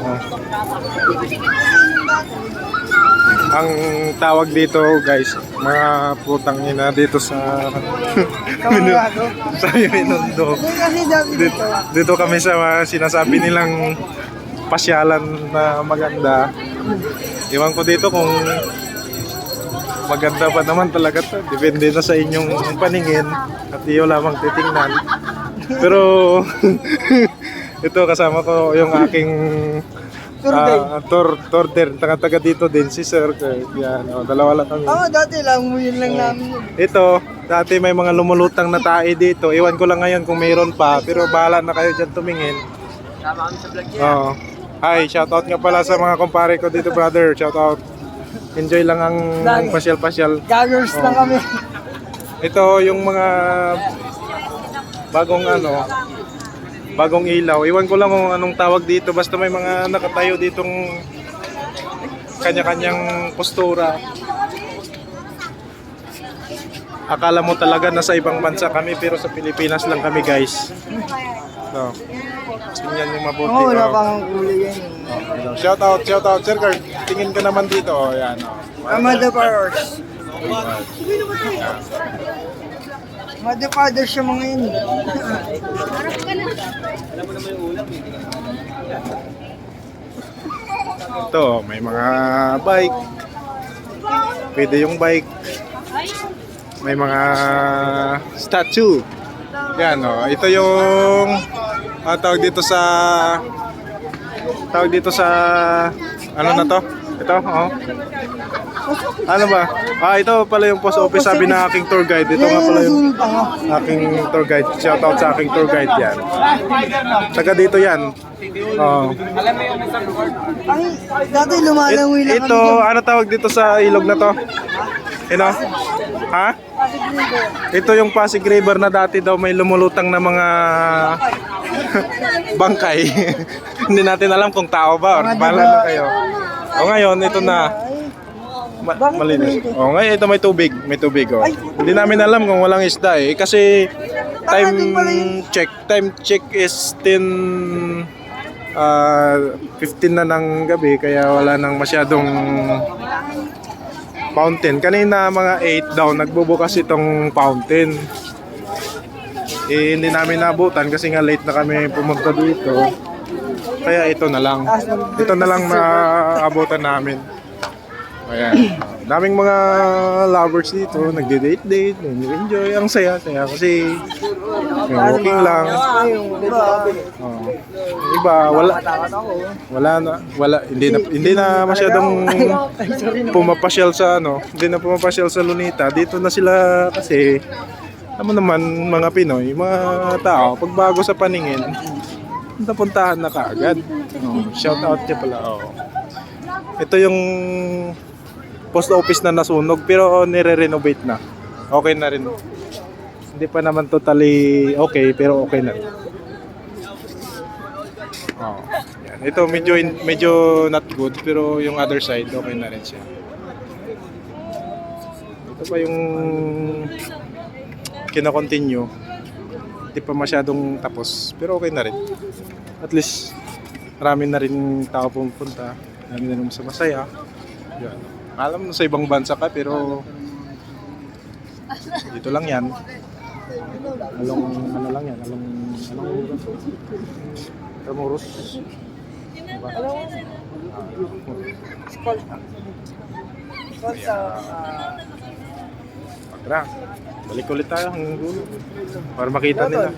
Oh. Ang tawag dito guys, mga putang ina dito sa sa Binondo. Dito kami sa mga sinasabi nilang pasyalan na maganda. Iwan ko dito kung maganda pa naman talaga to. Depende na sa inyong paningin at iyo lamang titingnan. Pero ito kasama ko yung aking tour taga dito din si Sir. Yan, dalawa lang kami. Dati lang, yun lang namin yun. Ito, dati may mga lumulutang na tae dito. Iwan ko lang ngayon kung mayroon pa, pero bahala na kayo dyan tumingin. Tama kami sa vlog niya. Hi, shoutout nga pala sa mga kumpare ko dito, brother. Shoutout. Enjoy lang ang pasyal-pasyal. Gaggers lang kami. Ito yung mga bagong ilaw. Iwan ko lang kung anong tawag dito. Basta may mga nakatayo ditong kanya-kanyang postura. Akala mo talaga nasa ibang bansa kami pero sa Pilipinas lang kami guys. So, tingnan nyo mabuti. Wala pang kulay yan. Shout out Sir Carl. Tingin ka naman dito. Yan. Mother Powers. Mother Powers yung mga yun. Ito, may mga bike. Pwede yung bike. May mga statue. Yan, ito yung tawag dito sa ano na to? Ito, Ano ba? Ito pala yung post office sabi ng aking tour guide. Ito nga pala yung aking tour guide. Shout out sa aking tour guide yan. Taga dito yan. Dati lumalangoy lang kami. Ito, ano tawag dito sa ilog na to? Ha? Ito yung Pasig River na dati daw may lumulutang na mga bangkay. Hindi natin alam kung tao ba or bahala na kayo. Ngayon, ito na. Malinis. Ngayon ito may tubig. Hindi namin alam kung walang isda kasi time check is 10 15 na ng gabi kaya wala nang masyadong fountain. Kanina mga 8 daw nagbubukas itong fountain. Hindi namin nabutan kasi nga late na kami pumunta dito. Kaya ito na lang. Ito na lang naabutan namin. Ayan. Daming mga lovers dito, nagde-date, nag-enjoy. Ang saya-saya kasi walking lang. Iba, hindi na masyadong pumapasyal sa hindi na pumapasyal sa Lunita. Dito na sila kasi naman mga Pinoy, mga tao, pag bago sa paningin, napuntahan na kaagad. Shout out niya pala. Ito yung post office na nasunog pero nire-renovate na. Okay na rin. Hindi pa naman totally okay pero okay na rin. Yan. Ito medyo not good pero yung other side okay na rin siya. Ito pa yung kina-continue. Hindi pa masyadong tapos pero okay na rin. At least marami na rin tao pumunta. Marami na rin masaya. Yan. Alam mo sa ibang bansa ka pero dito lang yan. Along Tramuros. Diba? Tara, balik ulit tayo hanggang dulo para makita nila.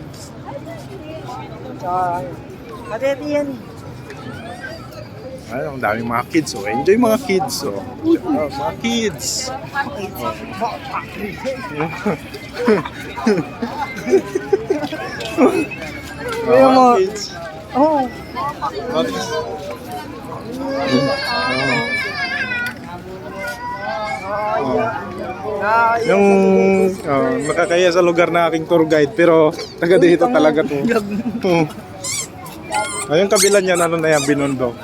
Kadeti yan. Ang daming mga kids, enjoy mga kids, mga kids. Mga kids. Yung nakakaya sa lugar na aking tour guide pero taga dito talaga to. Yung kabila niyan na yan, Binondo.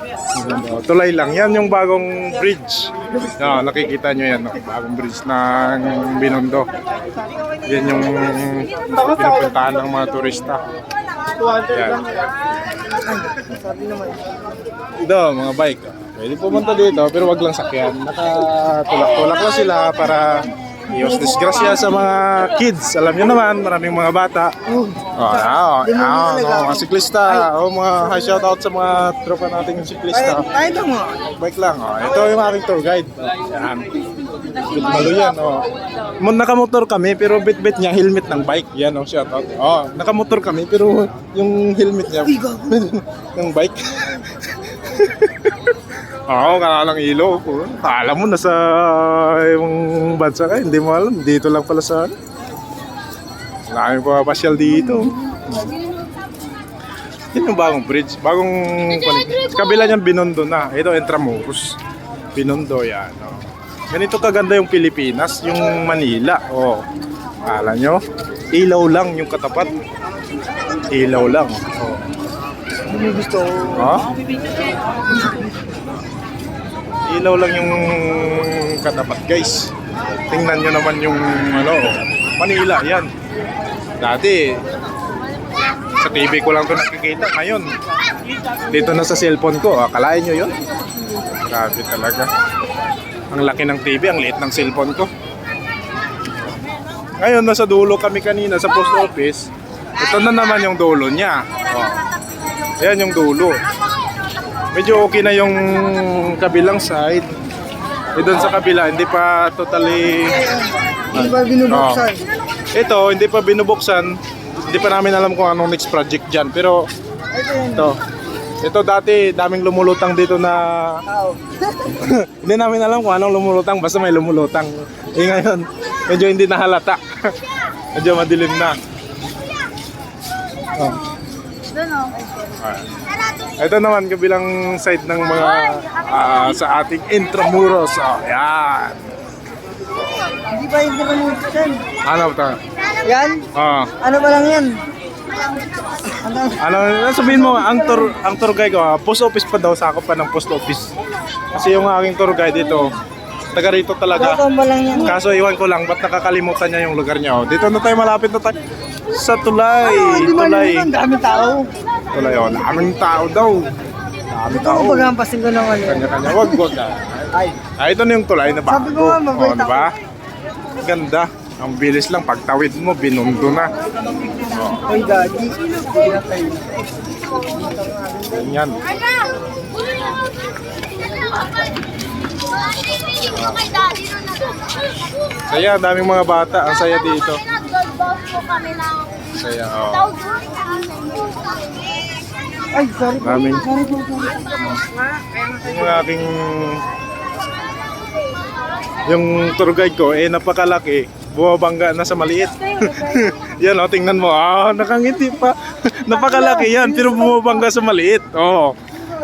Tulay lang. Yan yung bagong bridge. Nakikita nyo yan. Bagong bridge ng Binondo. Yan yung pinupuntahan ng mga turista. Yan. Sabi naman. Ito, mga bike. Pwede pumunta dito, pero wag lang sakyan. Nakatulak-tulak lang sila para iwas disgrasya sa mga kids. Alam nyo naman, maraming mga bata. Mga siklista. Mga shoutout sa mga tropa nating siklista. Ay, ito mo. Bike lang. Ito yung aking tour guide. Yan. Malo yan. Nakamotor kami, pero bit-bit niya, helmet ng bike. Yan, shoutout. Nakamotor kami, pero yung helmet niya, ng bike. Kalalang ilaw. Alam mo, nasa yung bansa ka, hindi mo alam. Dito lang pala sa ano. Maraming papasyal dito. Yan yung bagong bridge. Sa kabila niyan, Binondo na. Ito, Intramuros. Binondo, yan. Ganito kaganda yung Pilipinas, yung Manila. Akala nyo, ilaw lang yung katapat. Ilaw lang. Hindi gusto ko. Ilaw lang yung katapat, guys. Tingnan nyo naman yung Manila, yan. Dati, sa TV ko lang ito nakikita. Ngayon, dito na sa cellphone ko. Akalain nyo yun? Grabe talaga. Ang laki ng TV, ang liit ng cellphone ko. Ngayon, nasa dulo kami kanina sa post office. Ito na naman yung dulo niya. Ayan yung dulo. Medyo okay na yung kabilang side. Doon sa kabila, hindi pa totally... Hindi ba binubuksan? Ito, hindi pa binubuksan. Hindi pa namin alam kung anong next project dyan. Pero, ito dati, daming lumulutang dito na... Hindi namin alam kung anong lumulutang, basta may lumulutang. Ngayon, medyo hindi nahalata. Medyo madilim na. Ito naman kabilang side ng mga sa ating Intramuros. Yan. Hindi ba yung binubuksan? Ano ito? Yan? Ano ba lang yan? Sabihin mo, ang tour guide ko, post office pa daw, sakop pa ng post office. Kasi yung aking tour guide dito, taga rito talaga. Ano ba lang yan? Kaso iwan ko lang, ba't nakakalimutan niya yung lugar niya? Dito na tayo, malapit na tayo sa Tulay. Hindi ba Tulay. naman? Dami tao. Tulay, daming tao daw. Dami Ito tao. ko paghampasin ko ng ano. Kanya-kanya, wag. Ito na yung Tulay na bago. Sabi ko nga, mabait ako. Diba? Ganda. Ang bilis lang, pagtawid mo, Binondo na. Ay, daddy. Ganyan. Saya, daming mga bata. Ang saya dito. Saya, Ay, sorry po. Daming. Sorry po. Yung aking... Yung tour guide ko, napakalaki. Bumabangga na sa maliit. Yan, tingnan mo. Nakangiti pa. Napakalaki yan, pero bumabangga sa maliit.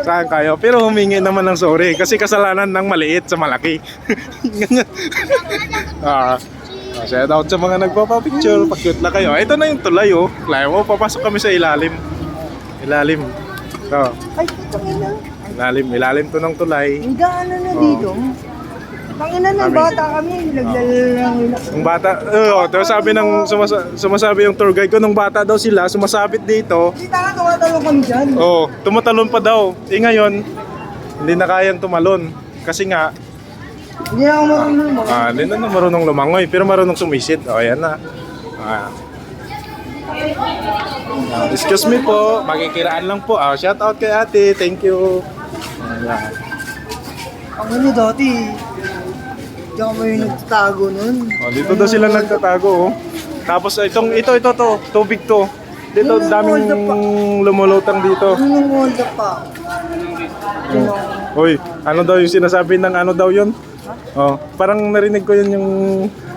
Saan kayo? Pero humingi naman ng sorry kasi kasalanan ng maliit sa malaki. Ganyan. Shout out sa mga nagpapapicture. Pag-cute lang kayo. Ito na yung tulay, Kaya mo, papasok kami sa ilalim. Ilalim. Ito. Ay, tangina. Ilalim to ng tulay. Ang gaano na dito. Tangina ng bata kami. Naglalaro lang. Yung bata, sabi ng sumasabi yung tour guide ko, nung bata daw sila, sumasabit dito. Kita ka, tumatalong kami dyan. Tumatalon pa daw. Ngayon, hindi na kayang tumalon. Kasi nga, Hindi na ako marunong mo. hindi na marunong lumangoy, pero marunong sumisid. Ayan na. Excuse me po, makikiraan lang po. Shout out kay ate, thank you. Ayan. Ang ano dati, diyan kami yung nagtatago nun. Dito daw sila nagtatago. Tapos ito, tubig to. Dito daming lumulutang dito. Nung hold up pa. Hoy, ano daw yung sinasabi ng ano daw yun? Parang narinig ko yun yung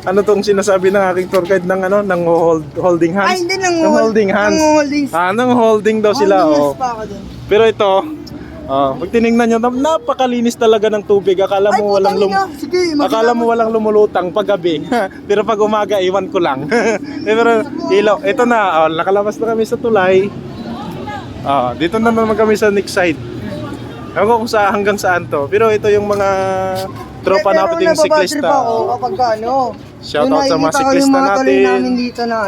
ano tong sinasabi ng aking tour guide ng ng holding hands. Ay, hindi nang holding hands. Nang holding daw sila. Pero ito, pag tinignan nyo, napakalinis talaga ng tubig. Akala mo walang lumulutang pag gabi. Pero pag umaga, iwan ko lang. Pero ito na, nakalabas na kami sa tulay. Dito na naman kami sa next side. Ewan ko kung hanggang saan to. Pero ito yung mga tropa natin yung siklista. Kapag ano. Shout out sa mga siklista natin. namin dito na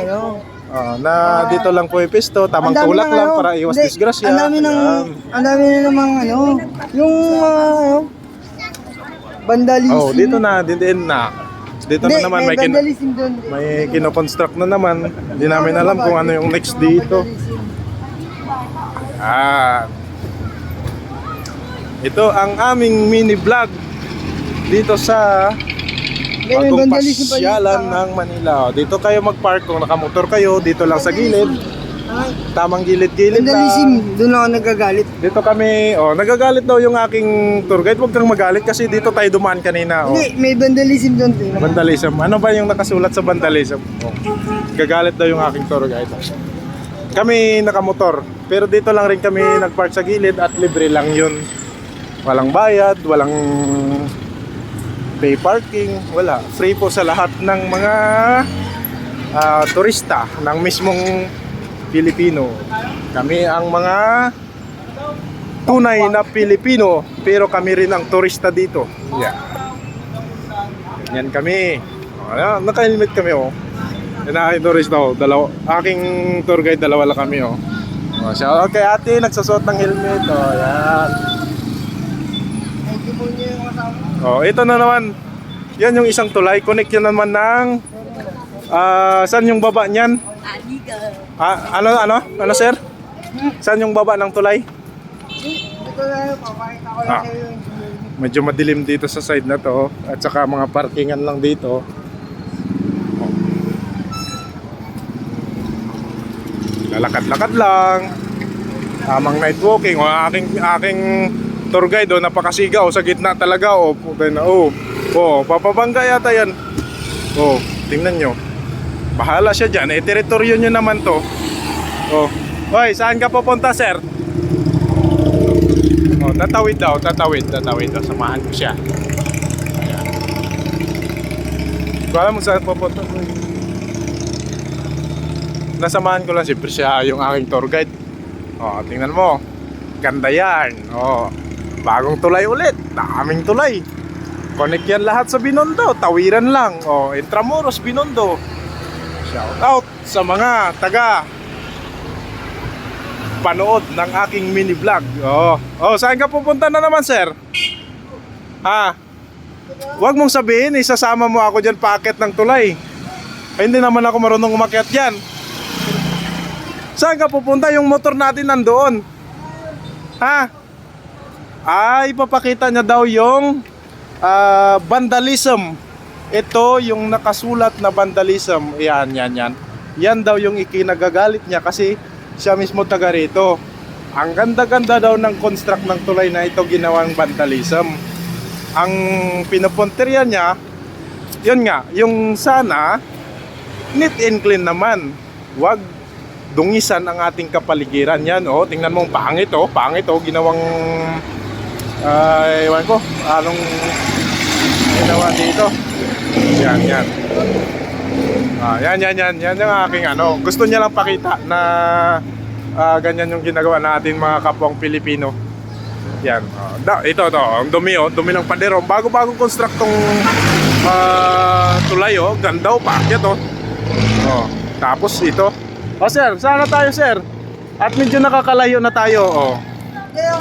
Na dito lang po ipisto, tamang Ang dami tulak ng lang ano, para iwas hindi, disgrasya. Ang dami Ayan. na namang ano, yung vandalism. Oh, dito na, din na. Dito na Hindi, naman may may vandalism doon. may kino-construct na naman. Hindi namin alam kung ano yung next dito. Ito ang aming mini vlog dito sa May bagong vandalism pa pasyalan dito. ng Manila. Dito kayo mag-park kung nakamotor kayo, dito lang sa gilid. Tamang gilid-gilid Vandalism, lang. doon ako nagagalit. Dito kami, nagagalit daw yung aking tour guide. Huwag kang magalit kasi dito tayo dumaan kanina. Hindi, may vandalism doon. Vandalism. Ano ba yung nakasulat sa vandalism? Gagalit daw yung aking tour guide. Kami nakamotor, pero dito lang rin kami nagpark sa gilid at libre lang yun. Walang bayad, walang pay parking, wala. Free po sa lahat ng mga turista ng mismong Pilipino. Kami ang mga tunay na Pilipino, pero kami rin ang turista dito. Yeah. Yan kami. Naka-helmet kami Yan aking turista aking tour guide, dalawa lang kami Shout out kay ate, nagsusot ng helmet. Yan. Ito na naman. Yan yung isang tulay. Connect yan naman ng saan yung baba niyan? Ano sir? Saan yung baba ng tulay? Ito na yun, papakita ko lang sa'yo yung Medyo madilim dito sa side na to. At saka mga parkingan lang dito. Lalakad-lakad lang. Tamang night walking. Aking tour guide napakasigaw sa gitna talaga. Papabangga yata yan. Tingnan nyo. Bahala siya dyan. Teritoryo nyo naman to. Hoy, saan ka pupunta, sir? Tatawid daw. Samahan ko siya. Ayan. Kung alam mo saan pupunta. Nasamahan ko lang siyempre siya yung aking tour guide. Tingnan mo. Ganda yan. Bagong tulay ulit. Daming tulay. Connect yan lahat sa Binondo. Tawiran lang. Intramuros, Binondo. Shout out sa mga taga panood ng aking mini vlog. Saan ka pupunta na naman, sir? Huwag mong sabihin, isasama mo ako dyan paakyat ng tulay. Hindi naman ako marunong umakyat dyan. Saan ka pupunta? Yung motor natin nandoon. Ipapakita niya daw yung vandalism. Ito yung nakasulat na vandalism. Yan. Yan daw yung ikinagagalit niya kasi siya mismo taga rito. Ang ganda-ganda daw ng construct ng tulay na ito ginawang vandalism. Ang pinapunteriya niya, yun nga, yung sana neat and clean naman. Wag dungisan ang ating kapaligiran. Yan tingnan mo, pangit ginawang ewan ko anong ginawa dito. Yan yan yung aking gusto niya lang pakita na ganyan yung ginagawa natin mga kapwang Pilipino. Yan ito ang dumi ng padero. Bago-bagong constructong tulay ganda paakyat tapos ito sir, saan na tayo, sir? At medyo nakakalayo na tayo. Kaya